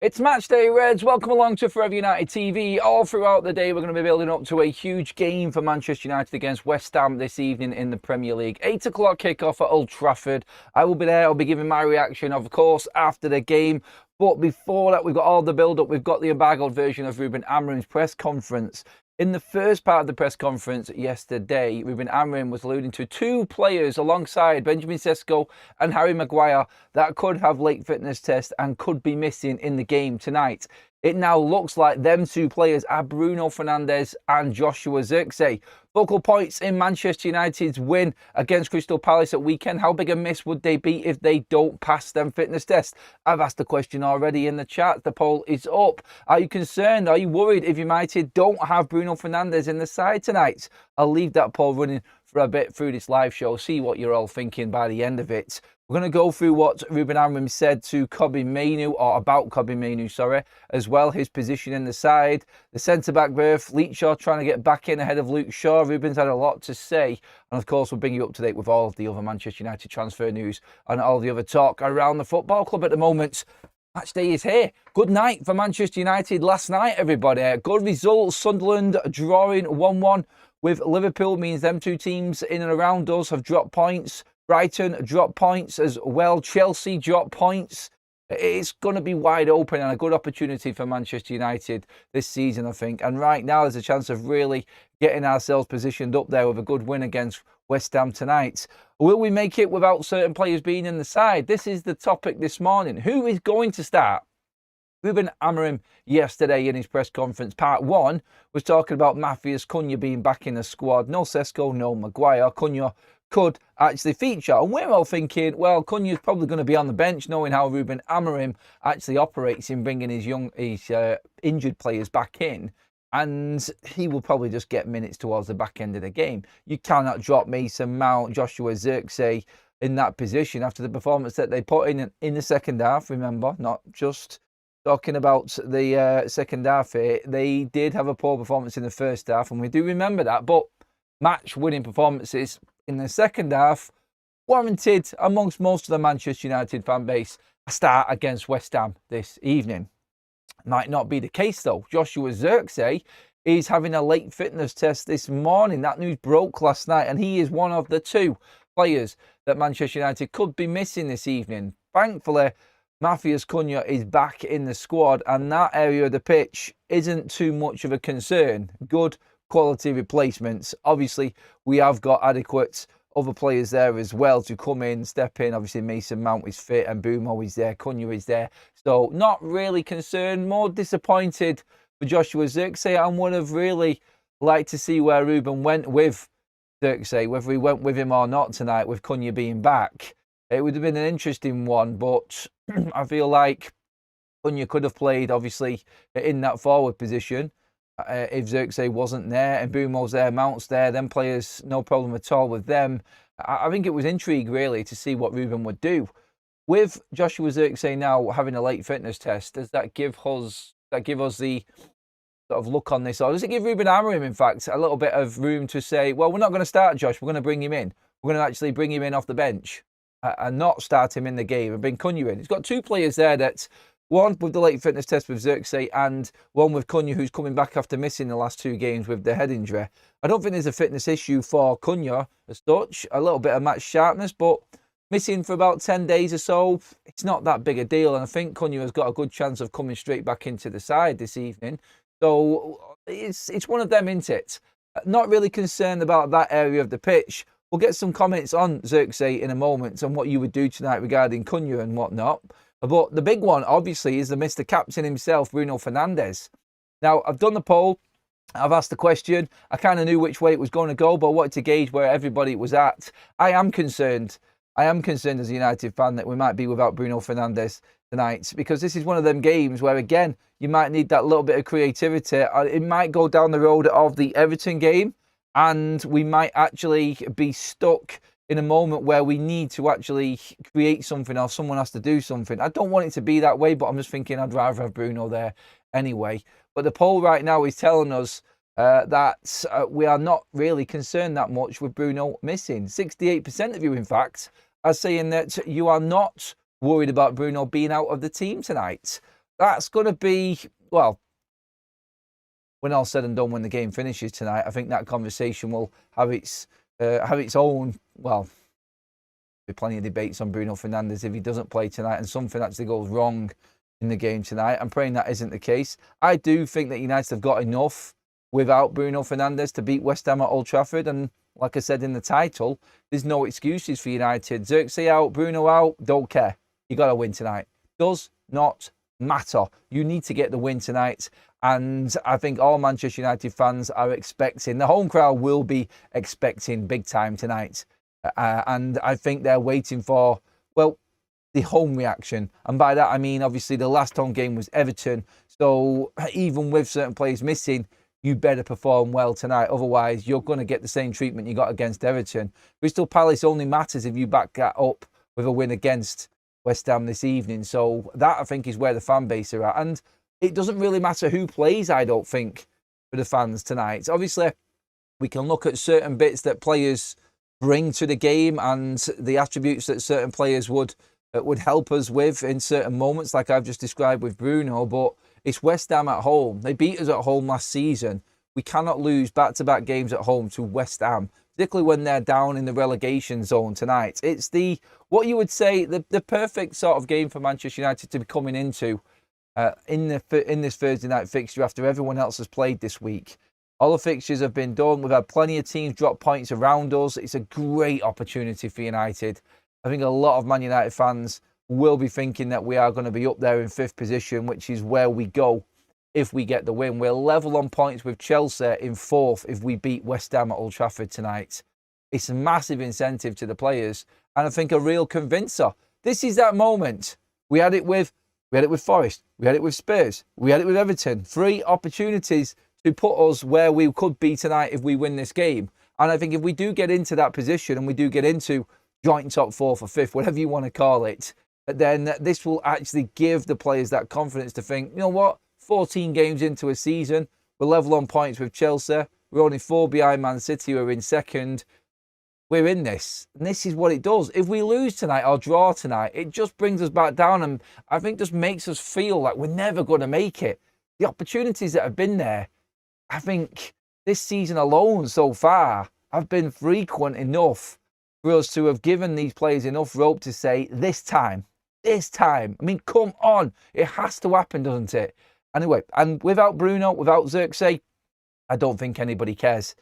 It's match day, Reds. Welcome along to Forever United TV. All throughout the day, we're going to be building up to a huge game for Manchester United against West Ham this evening in the Premier League. 8 o'clock kickoff at Old Trafford. I will be there. I'll be giving my reaction, of course, after the game. But before that, we've got all the build-up. We've got the embargoed version of Ruben Amorim's press conference. In the first part of the press conference yesterday, Ruben Amorim was alluding to two players alongside Benjamin Sesko and Harry Maguire that could have late fitness tests and could be missing in the game tonight. It now looks like them two players are Bruno Fernandes and Joshua Zirkzee. Focal points in Manchester United's win against Crystal Palace at weekend. How big a miss would they be if they don't pass them fitness tests? I've asked the question already in the chat. The poll is up. Are you concerned? Are you worried if United don't have Bruno Fernandes in the side tonight? I'll leave that poll running for a bit through this live show. See what you're all thinking by the end of it. We're going to go through what Ruben Amorim said to Kobbie Mainoo, or about Kobbie Mainoo, sorry, as well, his position in the side, the centre-back berth, Luke Shaw trying to get back in ahead of Luke Shaw. Ruben's had a lot to say, and of course we'll bring you up to date with all of the other Manchester United transfer news and all the other talk around the football club at the moment. Match day is here. Good night for Manchester United last night, everybody. Good results. Sunderland drawing 1-1 with Liverpool means them two teams in and around us have dropped points. Brighton dropped points as well. Chelsea dropped points. It's going to be wide open and a good opportunity for Manchester United this season, I think. And right now, there's a chance of really getting ourselves positioned up there with a good win against West Ham tonight. Will we make it without certain players being in the side? This is the topic this morning. Who is going to start? Ruben Amorim yesterday in his press conference, part one, was talking about Matheus Cunha being back in the squad. No Sesko, no Maguire. Cunha could actually feature. And we're all thinking, well, Cunha's probably going to be on the bench, knowing how Ruben Amorim actually operates in bringing his injured players back in. And he will probably just get minutes towards the back end of the game. You cannot drop Mason Mount, Joshua Zirkzee in that position after the performance that they put in the second half. Remember, not just talking about the second half here. They did have a poor performance in the first half, and we do remember that. But match-winning performances in the second half warranted amongst most of the Manchester United fan base a start against West Ham this evening. Might not be the case though. Joshua Zirkzee is having a late fitness test this morning. That news broke last night, and he is one of the two players that Manchester United could be missing this evening. Thankfully, Matheus Cunha is back in the squad, and that area of the pitch isn't too much of a concern. Good quality replacements. Obviously, we have got adequate other players there as well to come in, step in. Obviously, Mason Mount is fit and Bumo is there, Cunha is there. So not really concerned, more disappointed for Joshua Zirkzee, and would have really liked to see where Ruben went with Zirkzee, whether he went with him or not tonight with Cunha being back. It would have been an interesting one, but I feel like Cunha could have played, obviously, in that forward position. If Zirkzee wasn't there and Bumo's there, Mount's there, then players, no problem at all with them. I think it was intrigue, really, to see what Ruben would do. With Joshua Zirkzee now having a late fitness test, does that give us the sort of look on this? Or does it give Ruben Amorim, in fact, a little bit of room to say, well, we're not going to start Josh, we're going to bring him in. We're going to actually bring him in off the bench and not start him in the game and bring Cunha in. He's got two players there that, one with the late fitness test with Zirkzee and one with Cunha, who's coming back after missing the last 2 games with the head injury. I don't think there's a fitness issue for Cunha as such. A little bit of match sharpness, but missing for about 10 days or so, it's not that big a deal. And I think Cunha has got a good chance of coming straight back into the side this evening. So it's one of them, isn't it? Not really concerned about that area of the pitch. We'll get some comments on Zirkzee in a moment and what you would do tonight regarding Cunha and whatnot. But the big one, obviously, is the Mr. Captain himself, Bruno Fernandes. Now, I've done the poll. I've asked the question. I kind of knew which way it was going to go, but I wanted to gauge where everybody was at. I am concerned. I am concerned as a United fan that we might be without Bruno Fernandes tonight, because this is one of them games where, again, you might need that little bit of creativity. It might go down the road of the Everton game, and we might actually be stuck in a moment where we need to actually create something or someone has to do something. I don't want it to be that way, but I'm just thinking I'd rather have Bruno there anyway. But the poll right now is telling us that we are not really concerned that much with Bruno missing. 68% of you, in fact, are saying that you are not worried about Bruno being out of the team tonight. that's going to be, well, when all said and done, when the game finishes tonight, I think that conversation will have its own, well, be plenty of debates on Bruno Fernandes if he doesn't play tonight and something actually goes wrong in the game tonight. I'm praying that isn't the case. I do think that United have got enough without Bruno Fernandes to beat West Ham at Old Trafford. And like I said in the title, there's no excuses for United. Zirkzee out, Bruno out, don't care. You got to win tonight. Does not matter. You need to get the win tonight. And I think all Manchester United fans are expecting, the home crowd will be expecting big time tonight. And I think they're waiting for, well, the home reaction. And by that, I mean, obviously, the last home game was Everton. So even with certain players missing, you better perform well tonight. Otherwise, you're going to get the same treatment you got against Everton. Crystal Palace only matters if you back that up with a win against West Ham this evening. So that, I think, is where the fan base are at. And it doesn't really matter who plays, I don't think, for the fans tonight. Obviously, we can look at certain bits that players bring to the game and the attributes that certain players would help us with in certain moments, like I've just described with Bruno. But it's West Ham at home. They beat us at home last season. We cannot lose back-to-back games at home to West Ham, particularly when they're down in the relegation zone tonight. It's what you would say, the perfect sort of game for Manchester United to be coming into in this Thursday night fixture after everyone else has played this week. All the fixtures have been done. We've had plenty of teams drop points around us. It's a great opportunity for United. I think a lot of Man United fans will be thinking that we are going to be up there in 5th position, which is where we go if we get the win. We're level on points with Chelsea in 4th if we beat West Ham at Old Trafford tonight. It's a massive incentive to the players, and I think a real convincer. This is that moment. We had it with Forest. We had it with Spurs. We had it with Everton. 3 opportunities to put us where we could be tonight if we win this game. And I think if we do get into that position and we do get into joint top 4th or 5th, whatever you want to call it, then this will actually give the players that confidence to think, you know what, 14 games into a season, we're level on points with Chelsea. We're only 4 behind Man City, who are in 2nd. We're in this. And this is what it does. If we lose tonight or draw tonight, it just brings us back down. And I think just makes us feel like we're never going to make it. The opportunities that have been there, I think this season alone so far have been frequent enough for us to have given these players enough rope to say, this time. I mean, come on. It has to happen, doesn't it? Anyway, and without Bruno, without Zirkzee, I don't think anybody cares.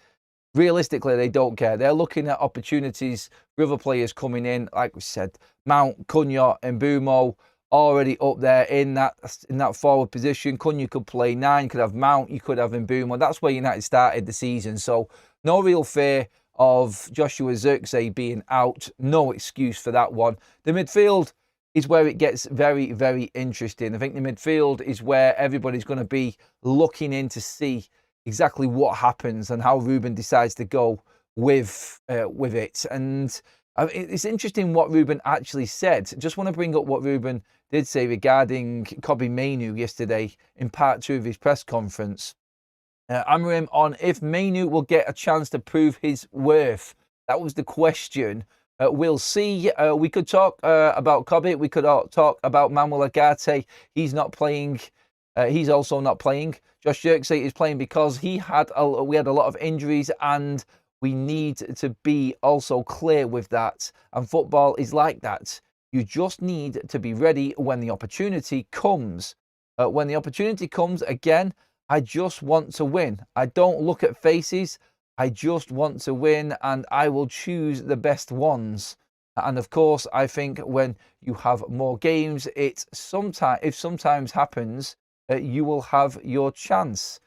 Realistically, they don't care. They're looking at opportunities for other players coming in. Like we said, Mount, Cunha and Mbeumo already up there in that forward position. Cunha could play 9, you could have Mount, you could have Mbeumo. That's where United started the season. So no real fear of Joshua Zirkzee being out. No excuse for that one. The midfield is where it gets very, very interesting. I think the midfield is where everybody's going to be looking in to see exactly what happens and how Ruben decides to go with it. And it's interesting what Ruben actually said. Just want to bring up what Ruben did say regarding Kobbie Mainoo yesterday in part 2 of his press conference. Amorim on if Mainoo will get a chance to prove his worth. That was the question. We'll see. We could talk about Kobbie. We could talk about Manuel Ugarte. He's not playing. He's also not playing. Josh Zirkzee is playing because we had a lot of injuries, and we need to be also clear with that. And football is like that. You just need to be ready when the opportunity comes. When the opportunity comes, again, I just want to win. I don't look at faces. I just want to win, and I will choose the best ones. And of course, I think when you have more games, it sometimes happens, you will have your chance.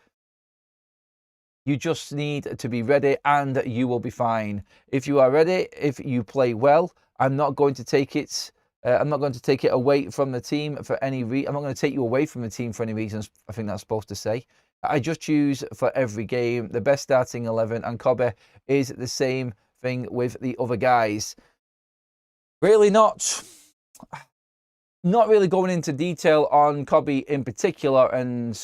You just need to be ready, and you will be fine. If you are ready, if you play well, I'm not going to take it. I'm not going to take it away from the team for any reason. I'm not going to take you away from the team for any reasons. I think that's supposed to say. I just choose for every game the best starting 11, and Kobbie is the same thing with the other guys. Really not really going into detail on Kobbie in particular and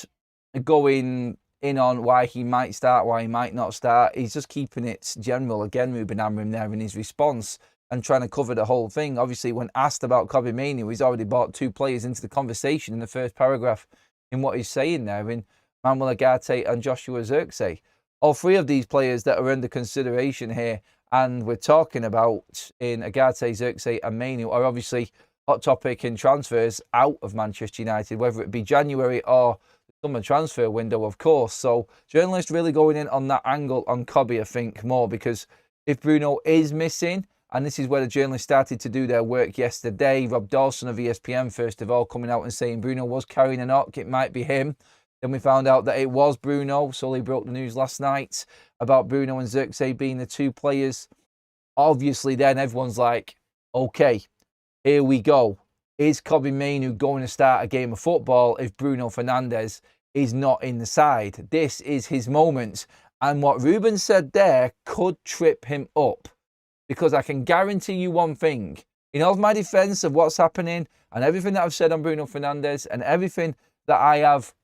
going in on why he might start, why he might not start. He's just keeping it general. Again, Ruben Amorim there in his response. and trying to cover the whole thing. Obviously, when asked about Kobbie Mainoo, he's already brought 2 players into the conversation in the first paragraph in what he's saying there, in Manuel Ugarte and Joshua Zirkzee. All 3 of these players that are under consideration here, and we're talking about in Ugarte, Zirkzee and Mainoo, are obviously hot topic in transfers out of Manchester United, whether it be January or the summer transfer window, of course. So journalists really going in on that angle on Kobbie, I think, more, because if Bruno is missing, and this is where the journalists started to do their work yesterday, Rob Dawson of ESPN, first of all, coming out and saying Bruno was carrying a knock, it might be him. Then we found out that it was Bruno. Sully broke the news last night about Bruno and Zirkzee being the 2 players. Obviously, then everyone's like, okay, here we go. Is Kobbie Mainoo going to start a game of football if Bruno Fernandes is not in the side? This is his moment. And what Ruben said there could trip him up. Because I can guarantee you one thing. In all of my defence of what's happening and everything that I've said on Bruno Fernandes and everything that I have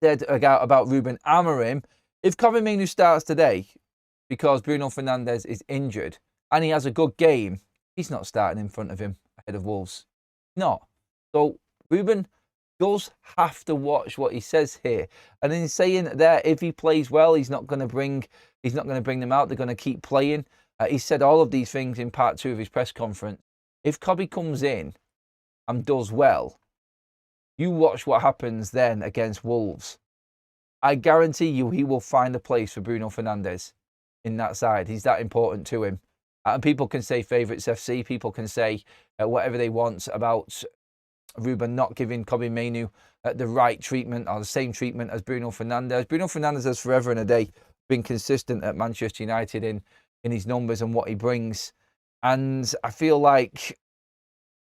said about Ruben Amorim, if Kobbie Mainoo starts today because Bruno Fernandes is injured and he has a good game, he's not starting in front of him ahead of Wolves. Not. So Ruben does have to watch what he says here. And in saying there, if he plays well, he's not going to bring them out. They're going to keep playing. He said all of these things in part 2 of his press conference. If Kobbie comes in and does well, you watch what happens then against Wolves. I guarantee you he will find a place for Bruno Fernandes in that side. He's that important to him. And people can say favourites FC. People can say whatever they want about Ruben not giving Kobbie Mainoo the right treatment or the same treatment as Bruno Fernandes. Bruno Fernandes has forever and a day been consistent at Manchester United in his numbers and what he brings. And I feel like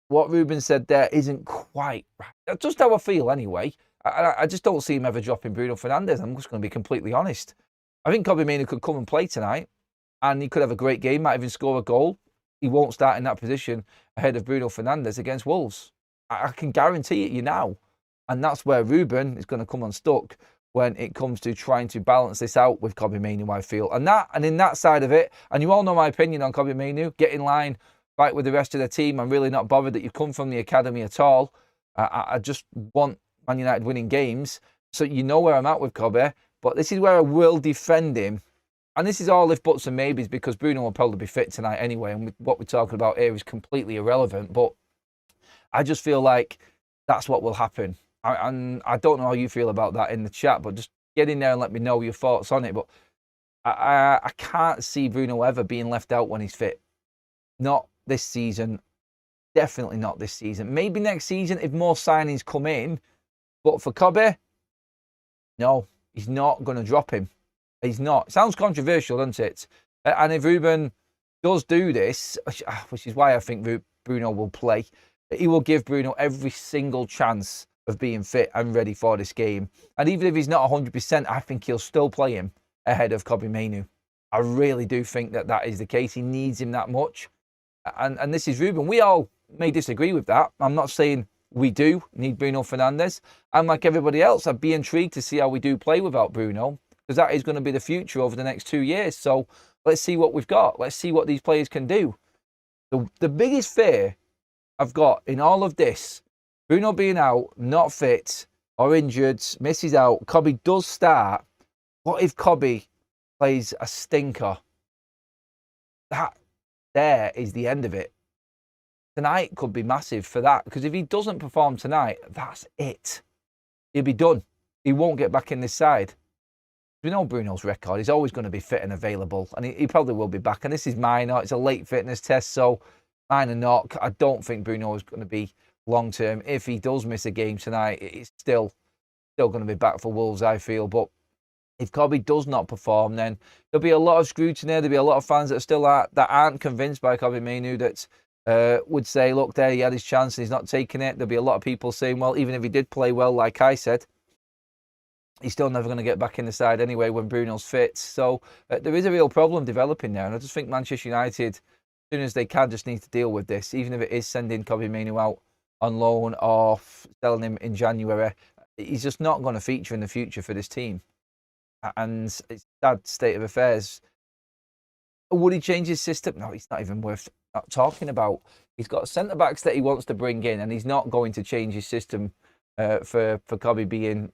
what Ruben said there isn't quite right. That's just how I feel anyway. I just don't see him ever dropping Bruno Fernandes. I'm just going to be completely honest. I think Kobbie Mainoo could come and play tonight and he could have a great game, might even score a goal. He won't start in that position ahead of Bruno Fernandes against Wolves. I can guarantee it you now. And that's where Ruben is going to come unstuck when it comes to trying to balance this out with Kobbie Mainoo, I feel. And in that side of it, and you all know my opinion on Kobbie Mainoo, get in line, fight with the rest of the team. I'm really not bothered that you've come from the academy at all. I just want Man United winning games. So you know where I'm at with Kobbie. But this is where I will defend him. And this is all if buts and maybes, because Bruno will probably be fit tonight anyway. And what we're talking about here is completely irrelevant. But I just feel like that's what will happen. And I don't know how you feel about that in the chat, but just get in there and let me know your thoughts on it. But I can't see Bruno ever being left out when he's fit. Not this season. Definitely not this season. Maybe next season if more signings come in. But for Kobbie, no, he's not going to drop him. He's not. Sounds controversial, doesn't it? And if Ruben does do this, which is why I think Bruno will play, he will give Bruno every single chance of being fit and ready for this game. And even if he's not 100%, I think he'll still play him ahead of Kobbie Mainoo. I really do think that is the case. He needs him that much. And this is Ruben. We all may disagree with that. I'm not saying we do need Bruno Fernandes. And like everybody else, I'd be intrigued to see how we do play without Bruno, because that is going to be the future over the next 2 years. So let's see what we've got. Let's see what these players can do. The biggest fear I've got in all of this, Bruno being out, not fit, or injured, misses out, Kobbie does start. What if Kobbie plays a stinker? That there is the end of it. Tonight could be massive for that, because if he doesn't perform tonight, that's it. He'll be done. He won't get back in this side. We know Bruno's record. He's always going to be fit and available, and he probably will be back. And this is minor. It's a late fitness test, so minor knock. I don't think Bruno is going to be long term. If he does miss a game tonight, it's still going to be back for Wolves, I feel. But if Kobbie does not perform, then there'll be a lot of scrutiny. There'll be a lot of fans that aren't convinced by Kobbie Mainoo, that would say, look, there, he had his chance and he's not taking it. There'll be a lot of people saying, well, even if he did play well, like I said, he's still never going to get back in the side anyway when Bruno's fit. So there is a real problem developing there. And I just think Manchester United, as soon as they can, just need to deal with this, even if it is sending Kobbie Mainoo out on loan or selling him in January. He's just not going to feature in the future for this team. And it's a sad state of affairs. Would he change his system? No, he's not even worth not talking about. He's got centre-backs that he wants to bring in, and he's not going to change his system for Kobe being...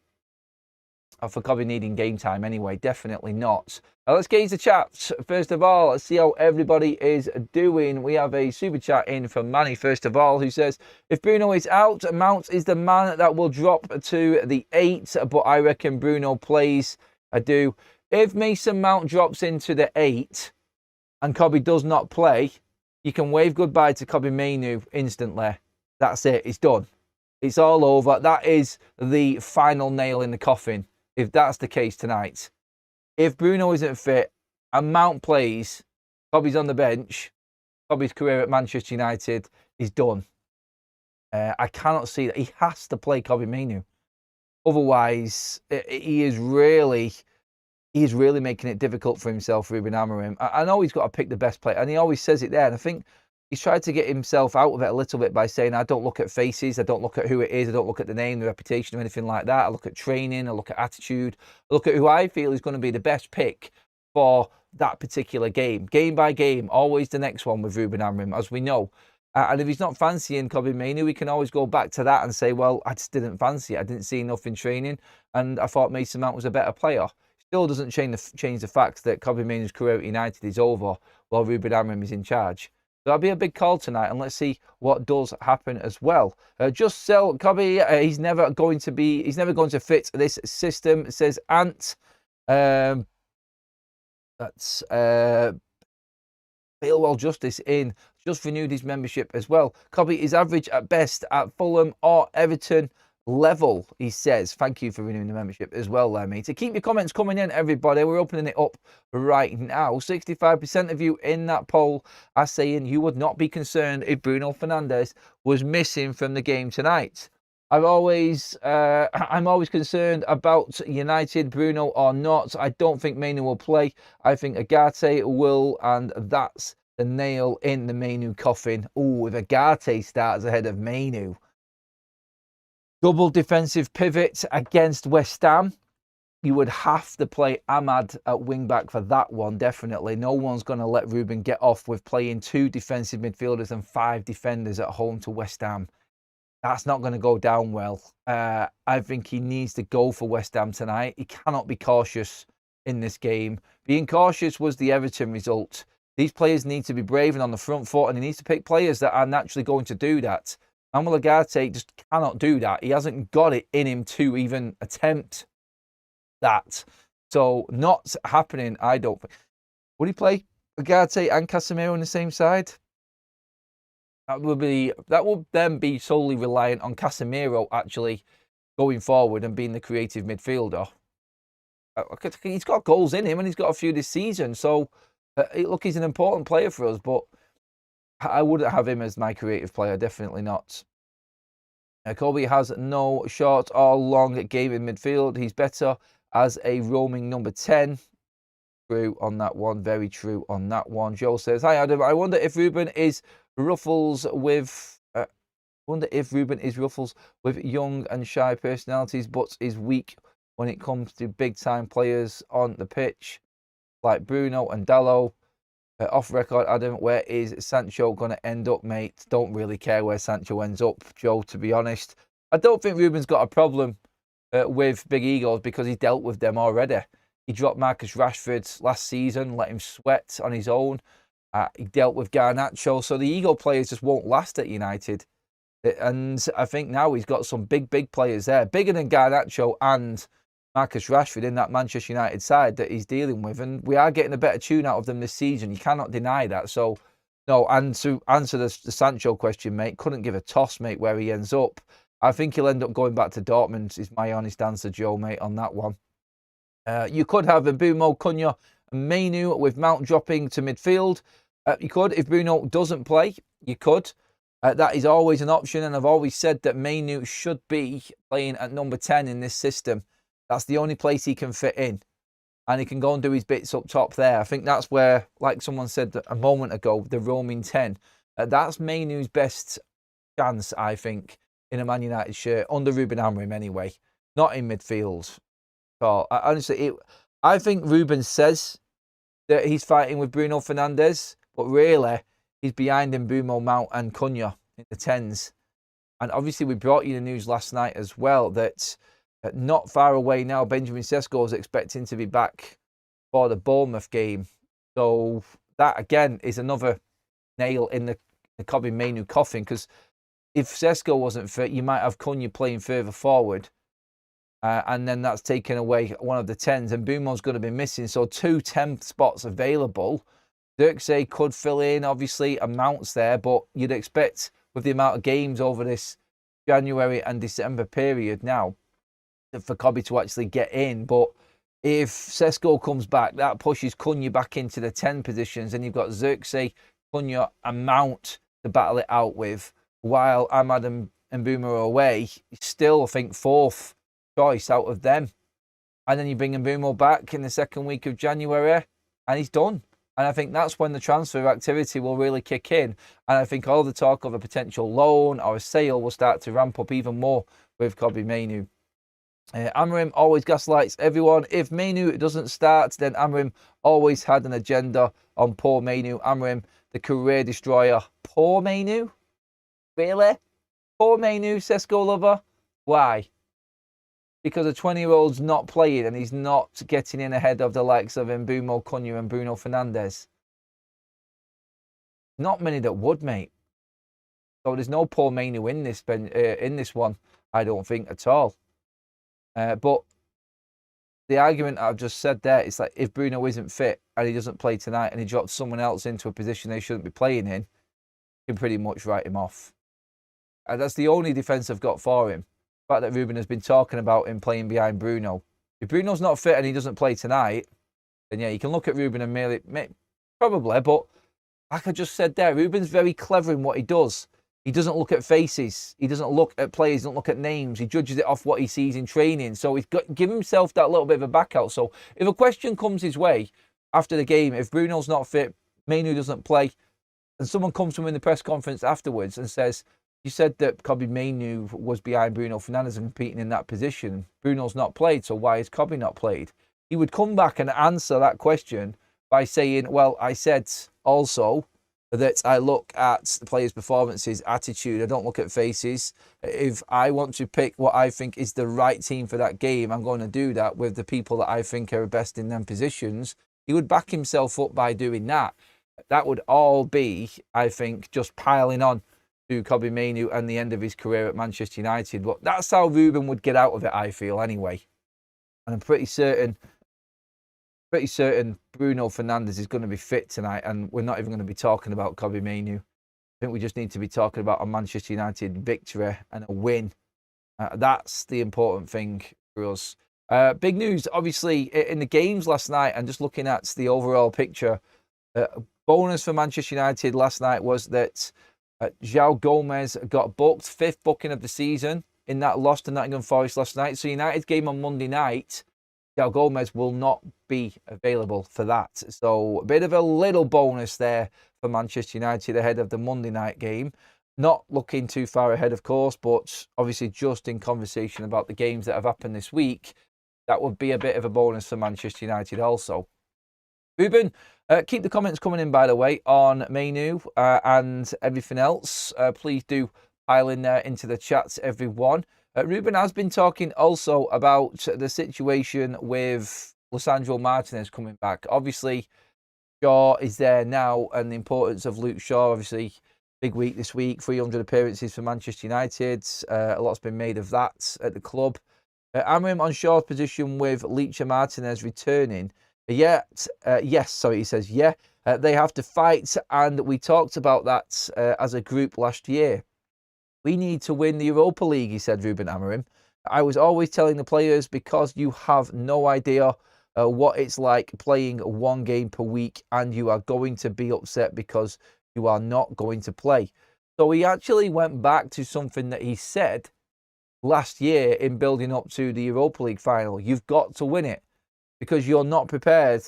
for Kobe needing game time anyway. Definitely not. Let's gauge the chat. First of all, let's see how everybody is doing. We have a super chat in from Manny, first of all, who says, if Bruno is out, Mount is the man that will drop to the 8, but I reckon Bruno plays. I do. If Mason Mount drops into the 8 and Kobe does not play, you can wave goodbye to Kobe Mainoo instantly. That's it. It's done. It's all over. That is the final nail in the coffin, if that's the case tonight. If Bruno isn't fit and Mount plays, Kobe's on the bench, Kobe's career at Manchester United is done. I cannot see that. He has to play Kobe Mainoo. Otherwise, he is really making it difficult for himself, Ruben Amorim. I know he's got to pick the best player, and he always says it there. And I think he's tried to get himself out of it a little bit by saying, I don't look at faces, I don't look at who it is, I don't look at the name, the reputation, or anything like that. I look at training, I look at attitude, I look at who I feel is going to be the best pick for that particular game. Game by game, always the next one with Ruben Amorim, as we know. And if he's not fancying Kobe Mainoo, we can always go back to that and say, well, I just didn't fancy it. I didn't see enough in training, and I thought Mason Mount was a better player. Still doesn't change the fact that Kobe Mainoo's career at United is over while Ruben Amorim is in charge. So that'll be a big call tonight, and let's see what does happen as well. Just sell Kobe. He's never going to fit this system, says Ant. That's Failwell Justice in. Just renewed his membership as well. Kobe is average at best at Fulham or Everton level, he says. Thank you for renewing the membership as well there, mate. To keep your comments coming in, everybody. We're opening it up right now. 65% of you in that poll are saying you would not be concerned if Bruno Fernandes was missing from the game tonight. I'm always concerned about United, Bruno or not. I don't think Mainoo will play. I think Agate will, and that's the nail in the Mainoo coffin. Ooh, if Agate starts ahead of Mainoo. Double defensive pivot against West Ham. You would have to play Ahmad at wing-back for that one, definitely. No one's going to let Ruben get off with playing 2 defensive midfielders and 5 defenders at home to West Ham. That's not going to go down well. I think he needs to go for West Ham tonight. He cannot be cautious in this game. Being cautious was the Everton result. These players need to be brave and on the front foot, and he needs to pick players that are naturally going to do that. Manuel Agate just cannot do that. He hasn't got it in him to even attempt that. So not happening, I don't think. Would he play Agate and Casemiro on the same side? That will then be solely reliant on Casemiro actually going forward and being the creative midfielder. He's got goals in him, and he's got a few this season. So look, he's an important player for us, but I wouldn't have him as my creative player, definitely not. Kobe has no short or long game in midfield. He's better as a roaming number 10. True on that one, very true on that one. Joe says, hi Adam, I wonder if Ruben is ruffles with young and shy personalities, but is weak when it comes to big time players on the pitch, like Bruno and Dalot. Off record, Adam, where is Sancho going to end up, mate? Don't really care where Sancho ends up, Joe, to be honest. I don't think Ruben's got a problem with big egos because he dealt with them already. He dropped Marcus Rashford last season, let him sweat on his own. He dealt with Garnacho, so the ego players just won't last at United. And I think now he's got some big players there, bigger than Garnacho and Marcus Rashford in that Manchester United side that he's dealing with. And we are getting a better tune out of them this season. You cannot deny that. So, no, and to answer the Sancho question, mate, couldn't give a toss, mate, where he ends up. I think he'll end up going back to Dortmund, is my honest answer, Joe, mate, on that one. You could have Mbumo, Cunha, and Mainoo with Mount dropping to midfield. You could, if Bruno doesn't play, you could. That is always an option, and I've always said that Mainoo should be playing at number 10 in this system. That's the only place he can fit in. And he can go and do his bits up top there. I think that's where, like someone said a moment ago, the roaming 10. That's Mainoo's best chance, I think, in a Man United shirt, under Ruben Amorim anyway. Not in midfield. So, honestly, I think Ruben says that he's fighting with Bruno Fernandes, but really, he's behind Mbeumo, Mount and Cunha in the 10s. And obviously we brought you the news last night as well that not far away now, Benjamin Sesko is expecting to be back for the Bournemouth game. So that, again, is another nail in the Kobbie Mainoo coffin, because if Sesko wasn't fit, you might have Cunha playing further forward. And then that's taken away one of the 10s, and Mbeumo's going to be missing. So 2 10 spots available. Zirkzee could fill in, obviously, and Mount's there, but you'd expect with the amount of games over this January and December period now for Kobbie to actually get in. But if Sesko comes back, that pushes Cunha back into the 10 positions, and you've got Zirkzee, Cunha and Mount to battle it out with, while Ahmad and Mbeumo are away. Still, I think, 4th choice out of them. And then you bring Mbeumo back in the 2nd week of January, and he's done. And I think that's when the transfer activity will really kick in. And I think all the talk of a potential loan or a sale will start to ramp up even more with Kobbie Mainoo. Amorim always gaslights everyone. If Mainoo doesn't start, then Amorim always had an agenda on poor Mainoo. Amorim, the career destroyer. Poor Mainoo? Really? Poor Mainoo, Sesko lover? Why? Because a 20-year-old's not playing and he's not getting in ahead of the likes of Mbeumo, Cunha and Bruno Fernandes. Not many that would, mate. So there's no poor Mainoo in this one, I don't think, at all. But the argument I've just said there, it's like if Bruno isn't fit and he doesn't play tonight and he drops someone else into a position they shouldn't be playing in, you can pretty much write him off. And that's the only defence I've got for him. The fact that Ruben has been talking about him playing behind Bruno. If Bruno's not fit and he doesn't play tonight, then yeah, you can look at Ruben and merely, probably, but like I just said there, Ruben's very clever in what he does. He doesn't look at faces. He doesn't look at players. He doesn't look at names. He judges it off what he sees in training. So he's got give himself that little bit of a back out. So if a question comes his way after the game, if Bruno's not fit, Mainoo doesn't play, and someone comes to him in the press conference afterwards and says, you said that Kobbie Mainoo was behind Bruno Fernandes and competing in that position. Bruno's not played, so why is Kobbie not played? He would come back and answer that question by saying, well, I said also that I look at the players' performances, attitude. I don't look at faces. If I want to pick what I think is the right team for that game, I'm going to do that with the people that I think are best in them positions. He would back himself up by doing that. That would all be, I think, just piling on to Kobbie Mainoo and the end of his career at Manchester United. But that's how Ruben would get out of it, I feel, anyway. And I'm pretty certain Bruno Fernandes is going to be fit tonight, and we're not even going to be talking about Kobbie Mainoo. I think we just need to be talking about a Manchester United victory and a win. That's the important thing for us. Big news, obviously, in the games last night, and just looking at the overall picture. Bonus for Manchester United last night was that João Gomez got booked, 5th booking of the season in that loss to Nottingham Forest last night. So United's game on Monday night, João Gomez will not be available for that. So a bit of a little bonus there for Manchester United ahead of the Monday night game. Not looking too far ahead, of course, but obviously just in conversation about the games that have happened this week, that would be a bit of a bonus for Manchester United also. Ruben, keep the comments coming in, by the way, on Mainoo and everything else. Please do pile in there into the chats, everyone. Ruben has been talking also about the situation with Lisandro Martinez coming back. Obviously, Shaw is there now, and the importance of Luke Shaw, obviously, big week this week, 300 appearances for Manchester United. A lot's been made of that at the club. Amorim on Shaw's position with Licha Martinez returning. Yes, he says, they have to fight, and we talked about that as a group last year. We need to win the Europa League, he said, Ruben Amorim. I was always telling the players, because you have no idea what it's like playing 1 game per week, and you are going to be upset because you are not going to play. So he actually went back to something that he said last year in building up to the Europa League final. You've got to win it, because you're not prepared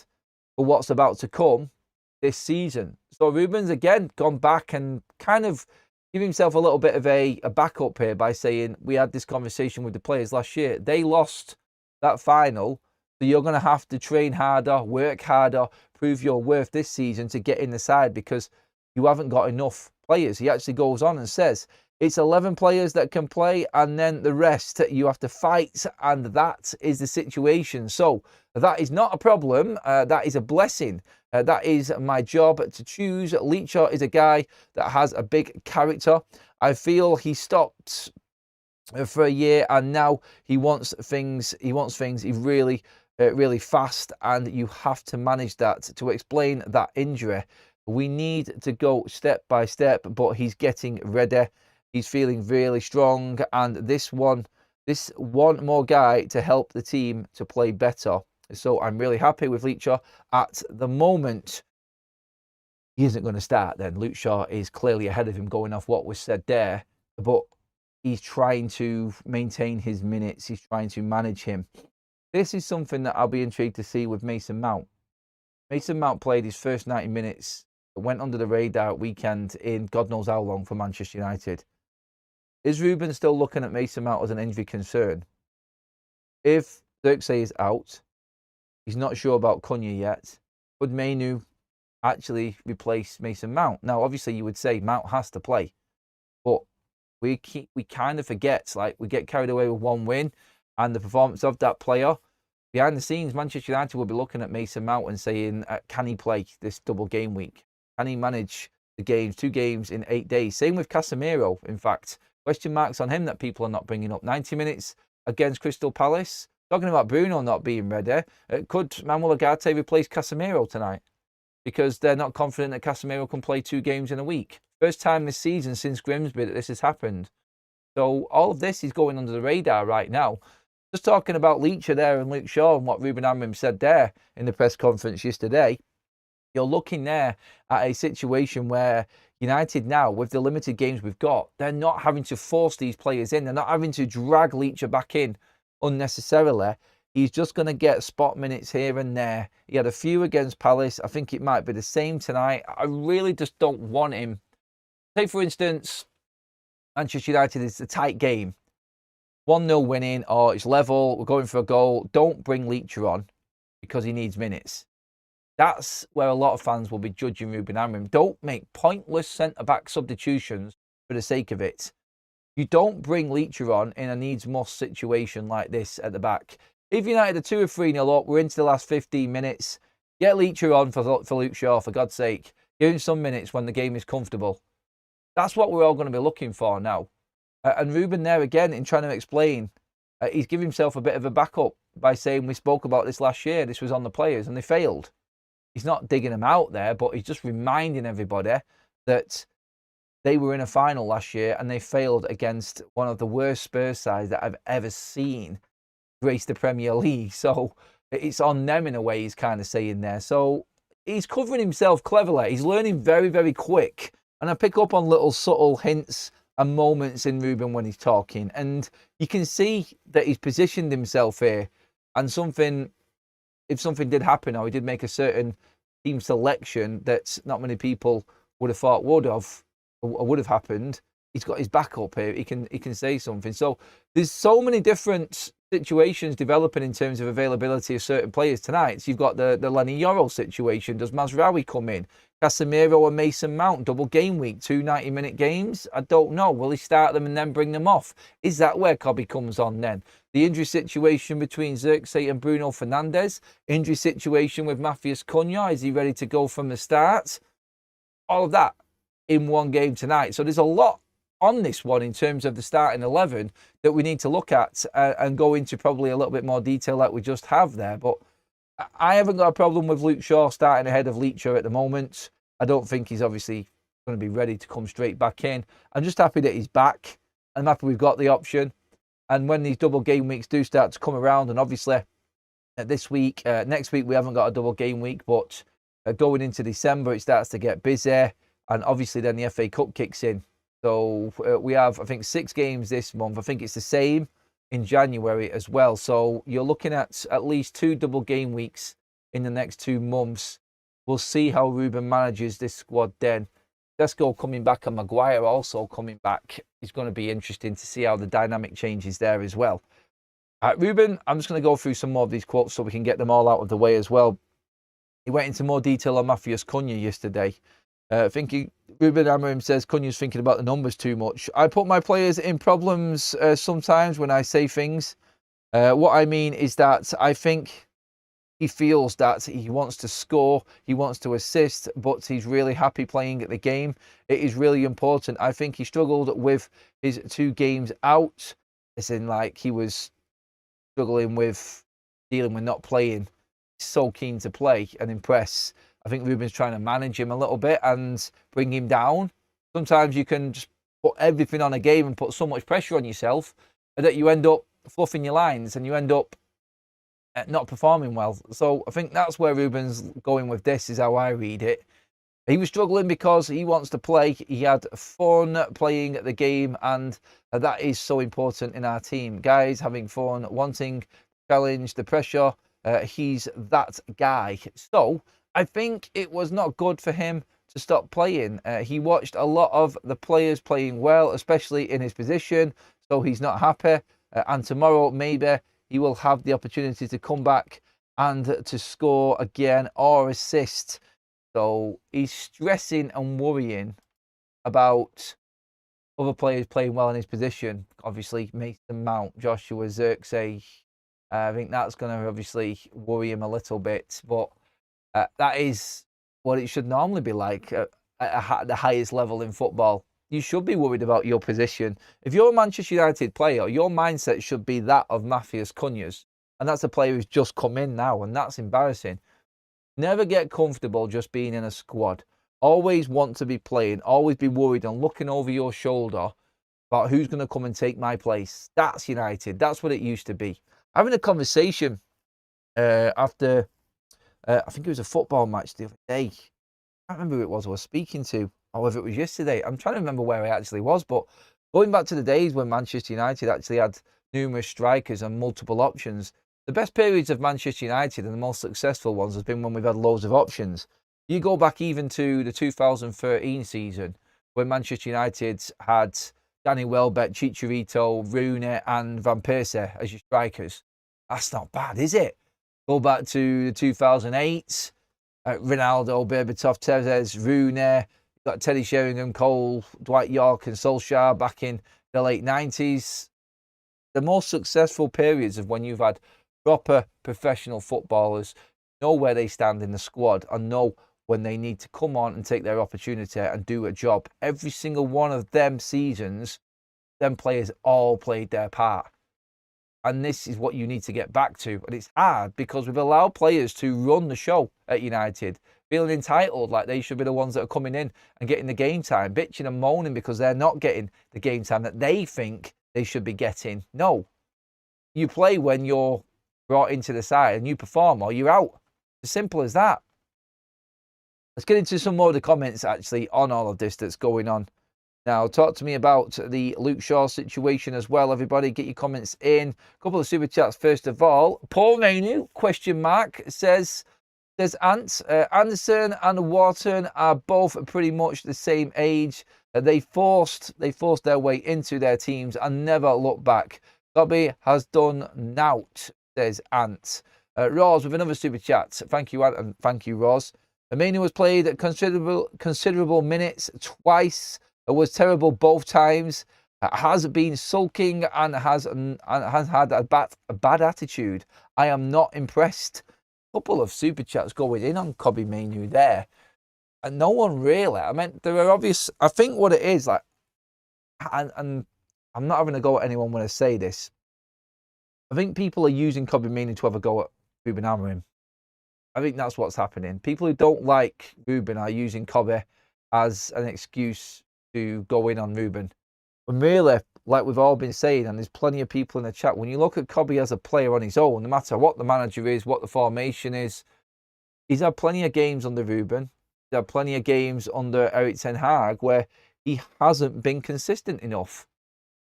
for what's about to come this season. So Ruben's again gone back and kind of give himself a little bit of a backup here by saying, we had this conversation with the players last year. They lost that final, so you're going to have to train harder, work harder, prove your worth this season to get in the side, because you haven't got enough players. He actually goes on and says, it's 11 players that can play, and then the rest you have to fight, and that is the situation. So that is not a problem. That is a blessing. That is my job to choose. Leacher is a guy that has a big character. I feel he stopped for a year, and now he wants things. He really, really fast, and you have to manage that. To explain that injury, we need to go step by step, but he's getting ready. He's feeling really strong, and this one more guy to help the team to play better. So I'm really happy with Leacher at the moment. He isn't going to start then. Luke Shaw is clearly ahead of him going off what was said there, but he's trying to maintain his minutes. He's trying to manage him. This is something that I'll be intrigued to see with Mason Mount. Mason Mount played his first 90 minutes, went under the radar weekend in God knows how long for Manchester United. Is Ruben still looking at Mason Mount as an injury concern? If Zirkzee is out, he's not sure about Cunha yet. Could Mainu actually replace Mason Mount? Now, obviously, you would say Mount has to play, but we kind of forget, like we get carried away with one win and the performance of that player. Behind the scenes, Manchester United will be looking at Mason Mount and saying, can he play this double game week? Can he manage the games, 2 games in 8 days? Same with Casemiro, in fact. Question marks on him that people are not bringing up. 90 minutes against Crystal Palace. Talking about Bruno not being ready. Could Manuel Ugarte replace Casemiro tonight? Because they're not confident that Casemiro can play 2 games in a week. First time this season since Grimsby that this has happened. So all of this is going under the radar right now. Just talking about Leacher there and Luke Shaw and what Ruben Amorim said there in the press conference yesterday. You're looking there at a situation where United now, with the limited games we've got, they're not having to force these players in. They're not having to drag Leacher back in unnecessarily. He's just going to get spot minutes here and there. He had a few against Palace. I think it might be the same tonight. I really just don't want him. Take, for instance, Manchester United is a tight game. 1-0 winning, or it's level, we're going for a goal. Don't bring Leacher on because he needs minutes. That's where a lot of fans will be judging Ruben Amorim. Don't make pointless centre-back substitutions for the sake of it. You don't bring Leacher on in a needs-must situation like this at the back. If United are 2 or 3-0 up, we're into the last 15 minutes, get Leacher on for Luke Shaw, for God's sake. Give him some minutes when the game is comfortable. That's what we're all going to be looking for now. And Ruben there again, in trying to explain, he's giving himself a bit of a backup by saying we spoke about this last year, this was on the players, and they failed. He's not digging them out there, but he's just reminding everybody that they were in a final last year and they failed against one of the worst Spurs sides that I've ever seen grace the Premier League. So it's on them in a way, he's kind of saying there. So he's covering himself cleverly. He's learning very, very quick. And I pick up on little subtle hints and moments in Ruben when he's talking. And you can see that he's positioned himself here. And if something did happen, or he did make a certain team selection that not many people would have thought would have happened, he's got his backup here. He can say something. So there's so many different situations developing in terms of availability of certain players tonight. So you've got the Lenny Yoro situation. Does Mazraoui come in? Casemiro and Mason Mount, double game week, 2 90-minute games? I don't know. Will he start them and then bring them off? Is that where Cobby comes on then? The injury situation between Zirkzee and Bruno Fernandes. Injury situation with Matheus Cunha. Is he ready to go from the start? All of that in one game tonight. So there's a lot on this one in terms of the starting 11 that we need to look at and go into probably a little bit more detail like we just have there. But I haven't got a problem with Luke Shaw starting ahead of Leacher at the moment. I don't think he's obviously going to be ready to come straight back in. I'm just happy that he's back. I'm happy we've got the option. And when these double game weeks do start to come around, and obviously this week, next week we haven't got a double game week, but going into December it starts to get busy. And obviously then the FA Cup kicks in. So we have, I think, 6 games this month. I think it's the same in January as well. So you're looking at least 2 double game weeks in the next 2 months. We'll see how Ruben manages this squad then. Sesko coming back and Maguire also coming back. It's going to be interesting to see how the dynamic changes there as well. Ruben, I'm just going to go through some more of these quotes so we can get them all out of the way as well. He went into more detail on Matheus Cunha yesterday. Ruben Amorim says Cunha's thinking about the numbers too much. I put my players in problems sometimes when I say things. What I mean is that I think he feels that he wants to score, he wants to assist, but he's really happy playing the game. It is really important. I think he struggled with his 2 games out, as in like he was struggling with dealing with not playing. He's so keen to play and impress. I think Ruben's trying to manage him a little bit and bring him down. Sometimes you can just put everything on a game and put so much pressure on yourself that you end up fluffing your lines and you end up not performing well. So I think that's where Ruben's going with this, is how I read it. He was struggling because he wants to play. He had fun playing the game, and that is so important in our team. Guys having fun, wanting challenge, the pressure. He's that guy. So I think it was not good for him to stop playing. He watched a lot of the players playing well, especially in his position, so he's not happy. And tomorrow, maybe he will have the opportunity to come back and to score again or assist. So he's stressing and worrying about other players playing well in his position. Obviously, Mason Mount, Joshua Zirkzee. I think that's going to obviously worry him a little bit. But that is what it should normally be like at the highest level in football. You should be worried about your position. If you're a Manchester United player, your mindset should be that of Matthias Cunha's. And that's a player who's just come in now, and that's embarrassing. Never get comfortable just being in a squad. Always want to be playing. Always be worried and looking over your shoulder about who's going to come and take my place. That's United. That's what it used to be. Having a conversation after, I think it was a football match the other day. I can't remember who it was I was speaking to, or whether it was yesterday. I'm trying to remember where I actually was, but going back to the days when Manchester United actually had numerous strikers and multiple options, the best periods of Manchester United and the most successful ones has been when we've had loads of options. You go back even to the 2013 season when Manchester United had Danny Welbeck, Chicharito, Rooney and Van Persie as your strikers. That's not bad, is it? Go back to the 2008, Ronaldo, Berbatov, Tevez, Rooney, got Teddy Sheringham, Cole, Dwight York and Solskjaer back in the late 90s. The most successful periods of when you've had proper professional footballers know where they stand in the squad and know when they need to come on and take their opportunity and do a job. Every single one of them seasons, them players all played their part. And this is what you need to get back to. And it's hard because we've allowed players to run the show at United, feeling entitled like they should be the ones that are coming in and getting the game time, bitching and moaning because they're not getting the game time that they think they should be getting. No. You play when you're brought into the side and you perform or you're out. As simple as that. Let's get into some more of the comments actually on all of this that's going on. Now, talk to me about the Luke Shaw situation as well. Everybody, get your comments in. A couple of super chats first of all. Paul Manu, question mark, says Ant, Anderson and Wharton are both pretty much the same age. They forced their way into their teams and never looked back. Bobby has done nout, says Ant. Roz with another super chat. Thank you, Ant, and thank you, Roz. Manu has played considerable minutes twice. Was terrible both times. Has been sulking and has had a bad attitude. I am not impressed. A couple of super chats going in on Kobbie Mainoo there, and no one really. I mean, there are obvious. I think what it is like, and I'm not having a go at anyone when I say this. I think people are using Kobbie Mainoo to have a go at Ruben Amorim. I think that's what's happening. People who don't like Ruben are using Kobbie as an excuse to go in on Ruben. And really, like we've all been saying, and there's plenty of people in the chat, when you look at Kobbie as a player on his own, no matter what the manager is, what the formation is, he's had plenty of games under Ruben. He's had plenty of games under Erik ten Hag where he hasn't been consistent enough.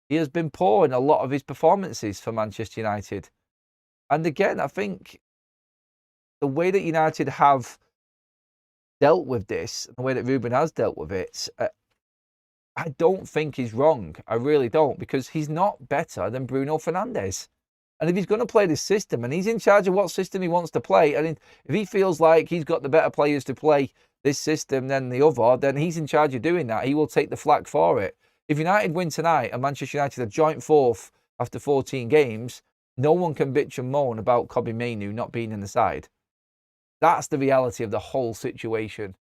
He has been poor in a lot of his performances for Manchester United. And again, I think the way that United have dealt with this, the way that Ruben has dealt with it, I don't think he's wrong. I really don't, because he's not better than Bruno Fernandes. And if he's going to play this system, and he's in charge of what system he wants to play, and if he feels like he's got the better players to play this system than the other, then he's in charge of doing that. He will take the flak for it. If United win tonight and Manchester United are joint fourth after 14 games, no one can bitch and moan about Kobbie Mainoo not being in the side. That's the reality of the whole situation.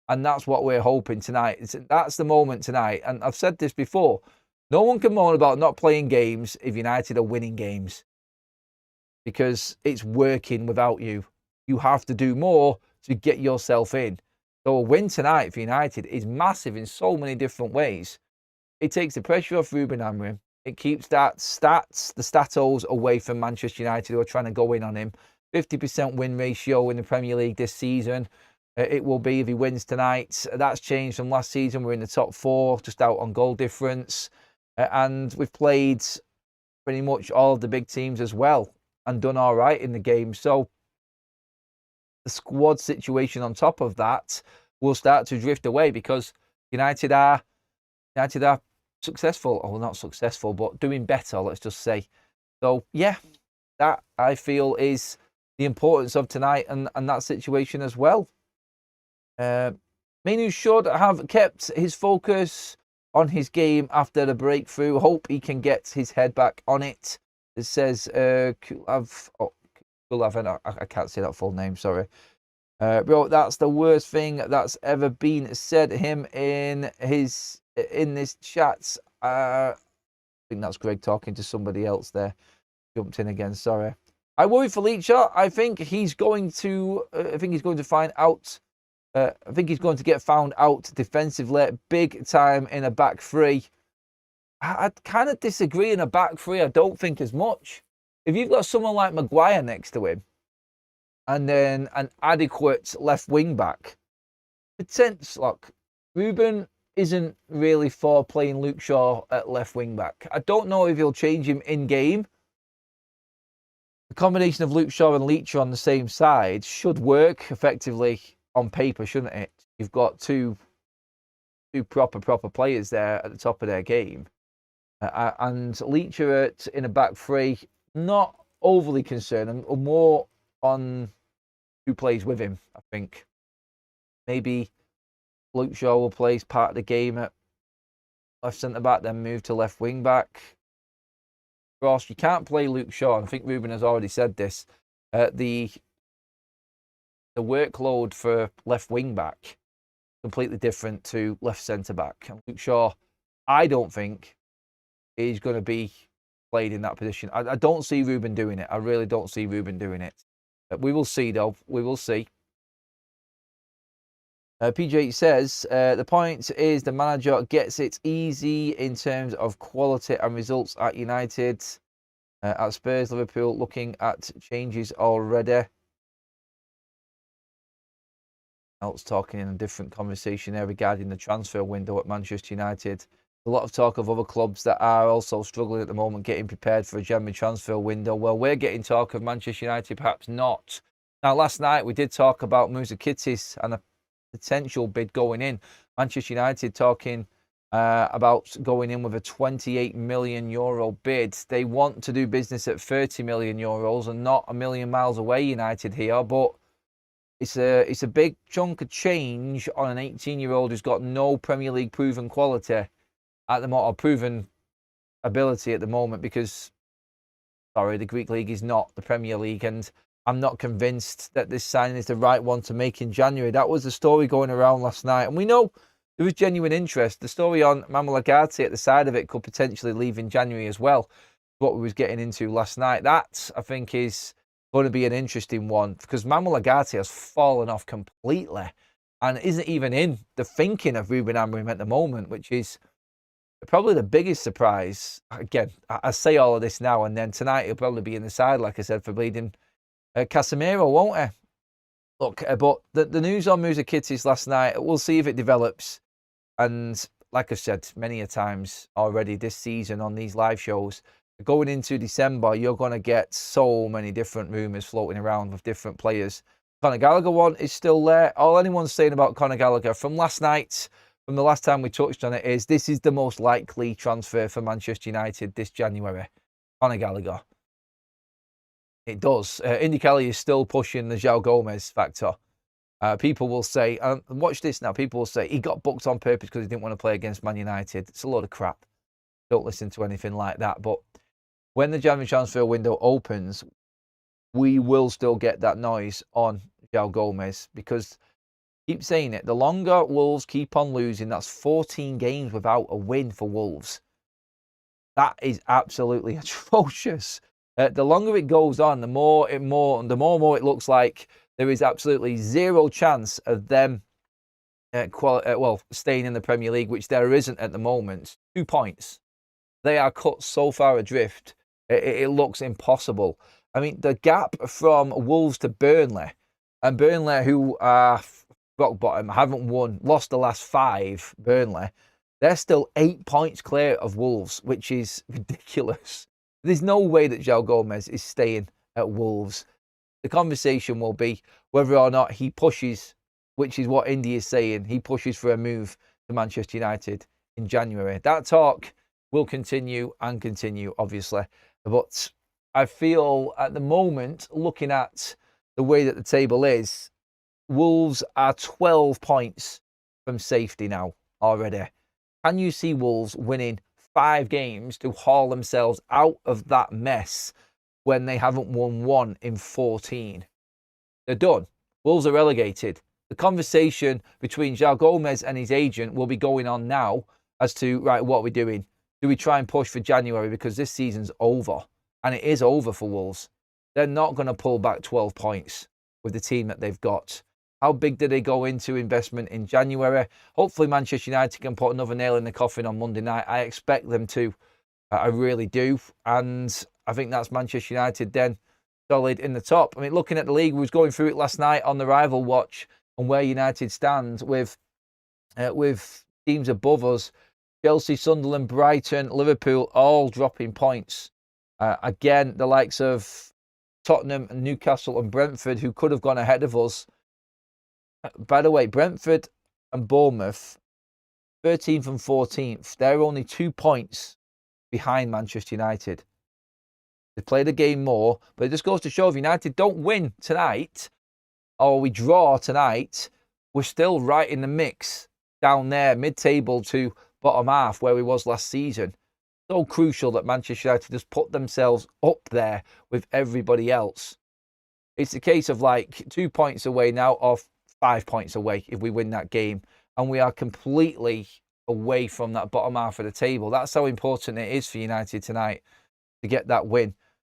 And that's what we're hoping tonight. That's the moment tonight. And I've said this before. No one can moan about not playing games if United are winning games, because it's working without you. You have to do more to get yourself in. So a win tonight for United is massive in so many different ways. It takes the pressure off Ruben Amorim. It keeps the statos away from Manchester United, who are trying to go in on him. 50% win ratio in the Premier League this season. It will be if he wins tonight. That's changed from last season. We're in the top 4, just out on goal difference. And we've played pretty much all of the big teams as well and done all right in the game. So the squad situation on top of that will start to drift away, because United are successful. Or not successful, but doing better, let's just say. So, yeah, that I feel is the importance of tonight and that situation as well. Mainoo should have kept his focus on his game after the breakthrough. Hope he can get his head back on it. It says Kulav. I can't say that full name, sorry. Bro, that's the worst thing that's ever been said to him in this chat. I think that's Greg talking to somebody else there. Jumped in again, sorry. I worry for Leacher. I think he's going to find out. I think he's going to get found out defensively, big time in a back three. I kind of disagree in a back three. I don't think as much. If you've got someone like Maguire next to him, and then an adequate left wing back, look, Ruben isn't really for playing Luke Shaw at left wing back. I don't know if he'll change him in game. The combination of Luke Shaw and Leacher on the same side should work effectively on paper, shouldn't it? You've got two proper players there at the top of their game. And Leacher in a back three, not overly concerned. I'm more on who plays with him, I think. Maybe Luke Shaw will play part of the game at left centre-back, then move to left wing-back. Of course, you can't play Luke Shaw. I think Ruben has already said this. The workload for left wing-back completely different to left centre-back. And Luke Shaw, I don't think, is going to be played in that position. I don't see Ruben doing it. I really don't see Ruben doing it. We will see, though. We will see. PJ says, the point is the manager gets it easy in terms of quality and results at United. At Spurs, Liverpool looking at changes already. Else talking in a different conversation there regarding the transfer window at Manchester United. A lot of talk of other clubs that are also struggling at the moment, getting prepared for a January transfer window. Well, we're getting talk of Manchester United perhaps not. Now, last night we did talk about Zirkzee and a potential bid going in. Manchester United talking about going in with a €28 million bid. They want to do business at €30 million and not a million miles away, United here, but it's a big chunk of change on an 18-year-old who's got no Premier League proven quality at the moment, or proven ability at the moment, because, sorry, the Greek League is not the Premier League, and I'm not convinced that this signing is the right one to make in January. That was the story going around last night, and we know there was genuine interest. The story on Mamu Lagati at the side of it could potentially leave in January as well, what we was getting into last night. That, I think, is going to be an interesting one, because Mamu Lagati has fallen off completely and isn't even in the thinking of Ruben Amorim at the moment, which is probably the biggest surprise. Again, I say all of this now, and then tonight he'll probably be in the side, like I said, for bleeding Casemiro, won't he? Look, but the news on Zirkzee last night, we'll see if it develops. And like I said many a times already this season on these live shows, going into December, you're going to get so many different rumours floating around with different players. Conor Gallagher one is still there. All anyone's saying about Conor Gallagher from last night, from the last time we touched on it, is this is the most likely transfer for Manchester United this January. Conor Gallagher. It does. Indy Kelly is still pushing the João Gomez factor. People will say, watch this now, people will say he got booked on purpose because he didn't want to play against Man United. It's a load of crap. Don't listen to anything like that. But when the January transfer window opens, we will still get that noise on João Gomez because, keep saying it, the longer Wolves keep on losing, that's 14 games without a win for Wolves. That is absolutely atrocious. The longer it goes on, the more it looks like there is absolutely zero chance of them staying in the Premier League, which there isn't at the moment. 2 points. They are cut so far adrift, it looks impossible. I mean, the gap from Wolves to Burnley, and Burnley, who are rock bottom, haven't won, lost the last 5, Burnley, they're still 8 points clear of Wolves, which is ridiculous. There's no way that João Gomez is staying at Wolves. The conversation will be whether or not he pushes, which is what Indy is saying, he pushes for a move to Manchester United in January. That talk will continue and continue, obviously. But I feel at the moment, looking at the way that the table is, Wolves are 12 points from safety now already. Can you see Wolves winning 5 games to haul themselves out of that mess when they haven't won 1 in 14? They're done. Wolves are relegated. The conversation between João Gomez and his agent will be going on now as to, right, what are we doing? Do we try and push for January because this season's over? And it is over for Wolves. They're not going to pull back 12 points with the team that they've got. How big do they go into investment in January? Hopefully Manchester United can put another nail in the coffin on Monday night. I expect them to. I really do. And I think that's Manchester United then solid in the top. I mean, looking at the league, we was going through it last night on the Rival Watch and where United stands with teams above us. Chelsea, Sunderland, Brighton, Liverpool, all dropping points. Again, the likes of Tottenham, Newcastle and Brentford, who could have gone ahead of us. By the way, Brentford and Bournemouth, 13th and 14th, they're only 2 points behind Manchester United. They played a game more, but it just goes to show if United don't win tonight, or we draw tonight, we're still right in the mix down there, mid-table to bottom half where we was last season. So crucial that Manchester United just put themselves up there with everybody else. It's a case of like 2 points away now, or 5 points away if we win that game, and we are completely away from that bottom half of the table. That's how important it is for United tonight to get that win.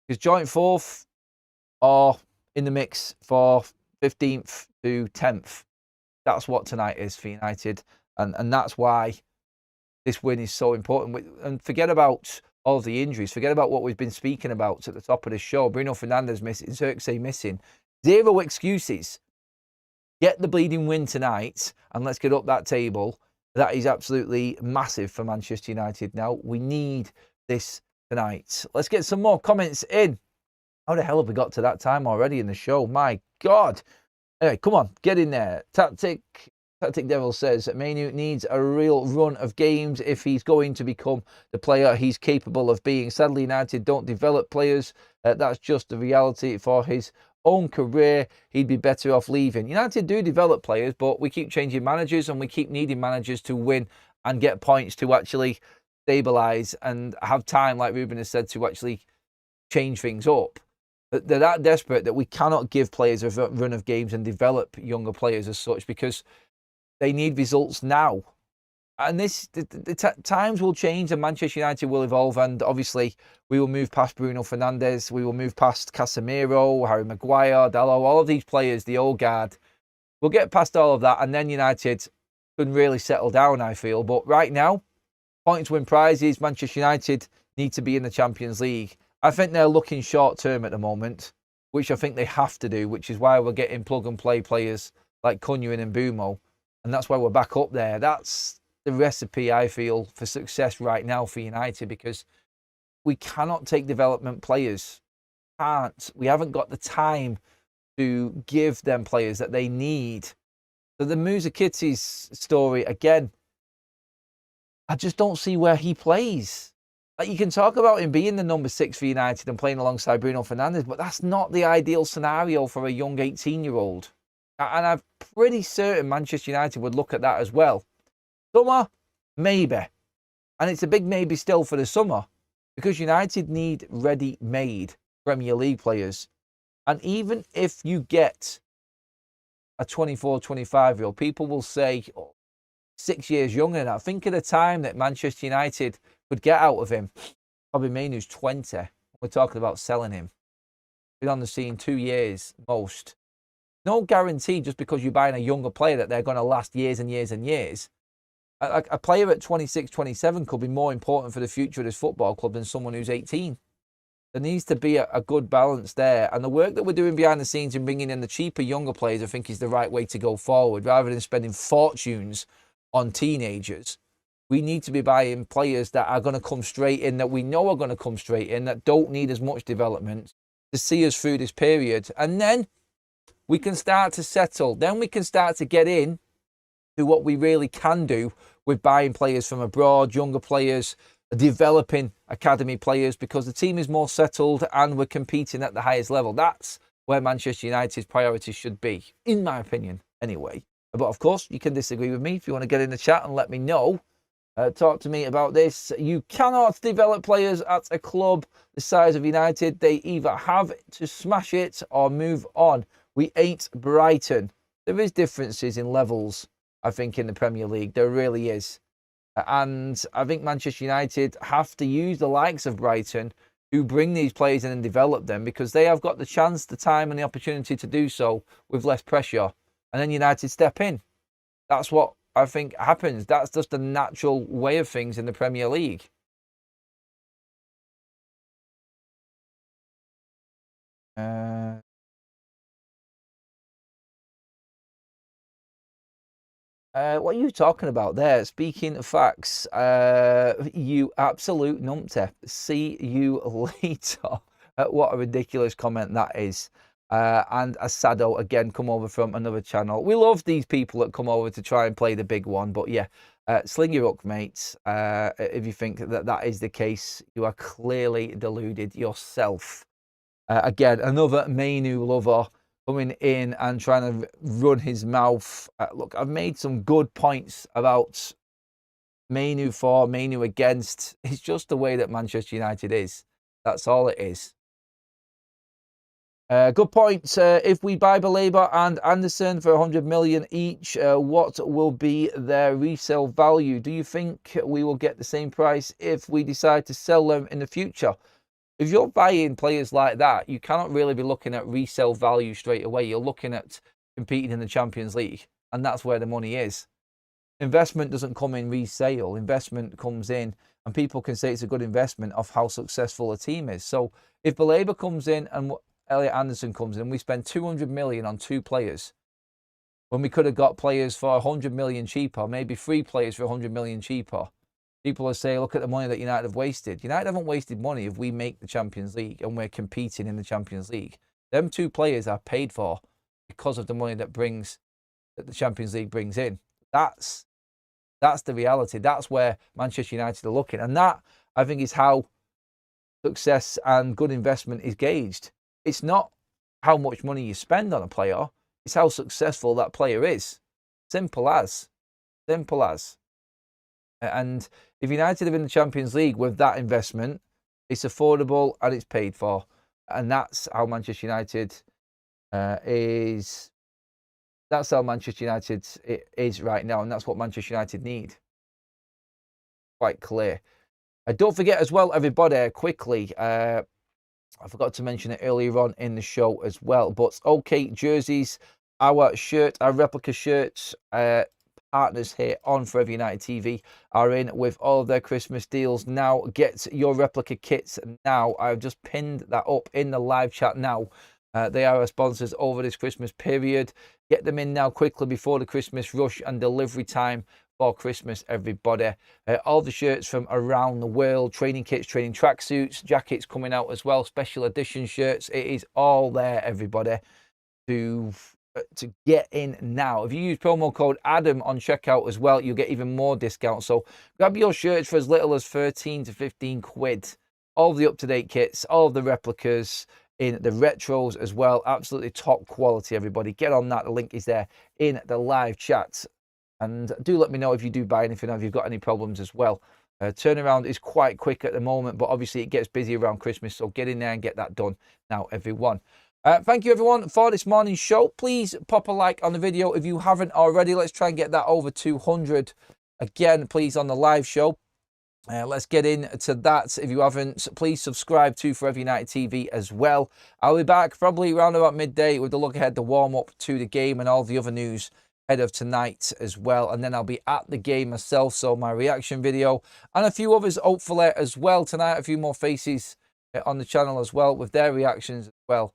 Because joint 4th or in the mix for 15th to 10th. That's what tonight is for United, and that's why this win is so important. And forget about all the injuries. Forget about what we've been speaking about at the top of the show. Bruno Fernandes missing, Zirkzee missing. 0 excuses. Get the bleeding win tonight and let's get up that table. That is absolutely massive for Manchester United now. We need this tonight. Let's get some more comments in. How the hell have we got to that time already in the show? My God. Anyway, come on, get in there. Tactic Devil says Manu needs a real run of games if he's going to become the player he's capable of being. Sadly, United don't develop players. That's just the reality for his own career. He'd be better off leaving. United do develop players, but we keep changing managers and we keep needing managers to win and get points to actually stabilise and have time, like Ruben has said, to actually change things up. They're that desperate that we cannot give players a run of games and develop younger players as such because they need results now. And the times will change and Manchester United will evolve, and obviously we will move past Bruno Fernandes, we will move past Casemiro, Harry Maguire, Dalot, all of these players, the old guard. We'll get past all of that and then United can really settle down, I feel. But right now, points win prizes. Manchester United need to be in the Champions League. I think they're looking short term at the moment, which I think they have to do, which is why we're getting plug and play players like Cunha and Mbumo. And that's why we're back up there. That's the recipe, I feel, for success right now for United, because we cannot take development players. We haven't got the time to give them players that they need. So the Zirkzee's story, again, I just don't see where he plays. Like, you can talk about him being the number 6 for United and playing alongside Bruno Fernandes, but that's not the ideal scenario for a young 18-year-old. And I'm pretty certain Manchester United would look at that as well. Summer, maybe. And it's a big maybe still for the summer, because United need ready-made Premier League players. And even if you get a 24, 25-year-old, people will say, oh, 6 years younger than that. Think of the time that Manchester United could get out of him. Probably Mainoo's 20. We're talking about selling him. Been on the scene 2 years, most. No guarantee just because you're buying a younger player that they're going to last years and years and years. A player at 26, 27 could be more important for the future of this football club than someone who's 18. There needs to be a good balance there. And the work that we're doing behind the scenes and bringing in the cheaper, younger players, I think is the right way to go forward. Rather than spending fortunes on teenagers, we need to be buying players that are going to come straight in, that we know are going to come straight in, that don't need as much development to see us through this period. And then we can start to settle. Then we can start to get in to what we really can do with buying players from abroad, younger players, developing academy players, because the team is more settled and we're competing at the highest level. That's where Manchester United's priorities should be, in my opinion, anyway. But of course, you can disagree with me if you want to get in the chat and let me know. Talk to me about this. You cannot develop players at a club the size of United. They either have to smash it or move on. We ain't Brighton. There is differences in levels, I think, in the Premier League. There really is. And I think Manchester United have to use the likes of Brighton who bring these players in and develop them, because they have got the chance, the time and the opportunity to do so with less pressure. And then United step in. That's what I think happens. That's just the natural way of things in the Premier League. What are you talking about there? Speaking of facts, you absolute numpty. See you later. What a ridiculous comment that is. And Asado, again, come over from another channel. We love these people that come over to try and play the big one. But yeah, sling your hook, mates. If you think that that is the case, you are clearly deluded yourself. Again, another Mainoo lover coming in and trying to run his mouth. Look, I've made some good points about Mainoo for, Mainoo against. It's just the way that Manchester United is. That's all it is. Good point. If we buy Baleba and Anderson for 100 million each, what will be their resale value? Do you think we will get the same price if we decide to sell them in the future? If you're buying players like that, you cannot really be looking at resale value straight away. You're looking at competing in the Champions League, and that's where the money is. Investment doesn't come in resale. Investment comes in, and people can say it's a good investment of how successful a team is. So if Baleba comes in and Elliot Anderson comes in, we spend 200 million on 2 players, when we could have got players for 100 million cheaper, maybe 3 players for 100 million cheaper. People are saying, look at the money that United have wasted. United haven't wasted money if we make the Champions League and we're competing in the Champions League. Them 2 players are paid for because of the money that the Champions League brings in. That's the reality. That's where Manchester United are looking. And that, I think, is how success and good investment is gauged. It's not how much money you spend on a player. It's how successful that player is. Simple as. Simple as. And if United are in the Champions League with that investment, it's affordable and it's paid for. And that's how Manchester United is. That's how Manchester United is right now. And that's what Manchester United need. Quite clear. Don't forget as well, everybody, quickly, I forgot to mention it earlier on in the show as well. But OK Jerseys, our replica shirts, partners here on Forever United TV are in with all of their Christmas deals now. Get your replica kits now. I've just pinned that up in the live chat now. They are our sponsors over this Christmas period. Get them in now quickly before the Christmas rush and delivery time for Christmas, everybody. All the shirts from around the world, training kits, training tracksuits, jackets coming out as well, special edition shirts. It is all there, everybody, to to get in now. If you use promo code Adam on checkout as well, you'll get even more discount. So grab your shirts for as little as 13 to 15 quid. All the up-to-date kits, all of the replicas in the retros as well. Absolutely top quality, everybody. Get on that. The link is there in the live chat. And do let me know if you do buy anything or if you've got any problems as well. Turnaround is quite quick at the moment, but obviously it gets busy around Christmas. So get in there and get that done now, everyone. Thank you, everyone, for this morning's show. Please pop a like on the video if you haven't already. Let's try and get that over 200 again, please, on the live show. Let's get into that. If you haven't, please subscribe to Forever United TV as well. I'll be back probably around about midday with the look ahead, the warm-up to the game and all the other news ahead of tonight as well. And then I'll be at the game myself, so my reaction video and a few others hopefully as well tonight. A few more faces on the channel as well with their reactions as well.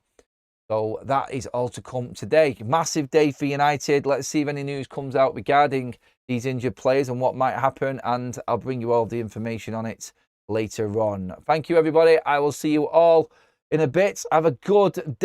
So that is all to come today. Massive day for United. Let's see if any news comes out regarding these injured players and what might happen. And I'll bring you all the information on it later on. Thank you, everybody. I will see you all in a bit. Have a good day.